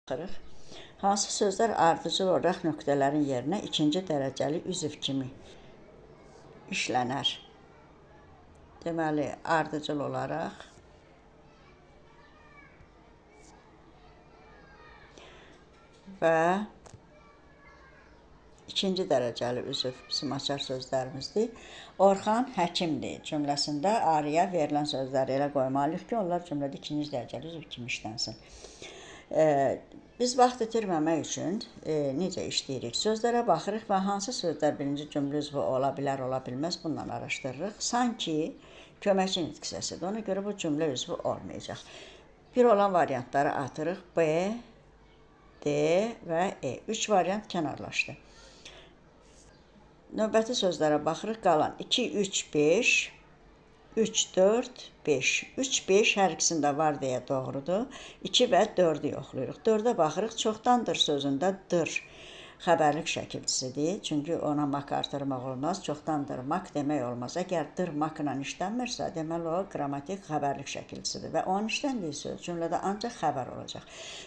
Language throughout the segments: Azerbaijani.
Baxırıq. Hansı sözlər ardıcıl olaraq nöqtələrin yerinə ikinci dərəcəli üzv kimi işlənər? Deməli, ardıcıl olaraq və ikinci dərəcəli üzv bizim açar sözlərimizdir. Orxan həkimdir cümləsində arıya verilən sözləri elə qoymalıyıq ki, onlar cümlədə ikinci dərəcəli üzv kimi işlənsin. Biz vaxt itirməmək üçün necə işləyirik? Sözlərə baxırıq və hansı sözlər birinci cümlə üzvü ola bilər, ola bilməz, bundan araşdırırıq. Sanki köməkçi nitq hissəsidir. Ona görə bu cümlə üzvü olmayacaq. Bir olan variantları atırıq. B, D və E. 3 variant kənarlaşdı. Növbəti sözlərə baxırıq. Qalan 2, 3, 5, 3, 4, 5. 3, 5 hər ikisində var deyə doğrudur. 2 və 4-ü yoxlayırıq. 4-ə baxırıq. Çoxdandır sözündə dır xəbərlik şəkilçisidir. Çünki ona mak artırmaq olmaz. Çoxdandır mak demək olmaz. Əgər dır makla işlənmirsə, deməli o qrammatik xəbərlik şəkilçisidir və onun işləndiyi söz cümlədə ancaq xəbər olacaq.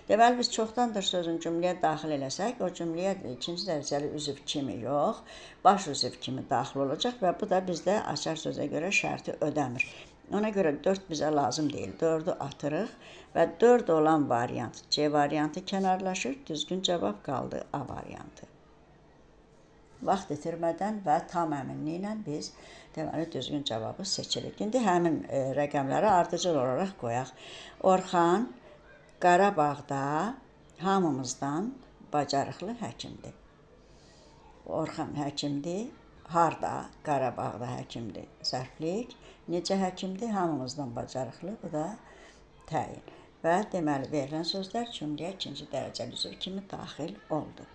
Deməli, biz çoxdandır sözün cümləyə daxil eləsək, o cümləyə ikinci dərəcəli üzv kimi yox, baş üzv kimi daxil olacaq və bu da bizdə açar sözə görə şərti ödəmir. Ona görə 4 bizə lazım deyil. 4-ü atırıq və 4 olan variant C variantı kənarlaşır. Düzgün cavab qaldı A variantı. Vaxt itirmədən və tam əminliklə biz deməli düzgün cavabı seçirik. İndi həmin rəqəmləri ardıcıl olaraq qoyaq. Orxan Qarabağda hamımızdan bacarıqlı həkimdir. Orxan həkimdir. Harda? Qarabağda həkimdir. Zərflik. Necə həkimdir? Hamımızdan bacarıqlı. Bu da təyin. Və deməli, verilən sözlər cümləyə ikinci dərəcəli üzv kimi daxil oldu.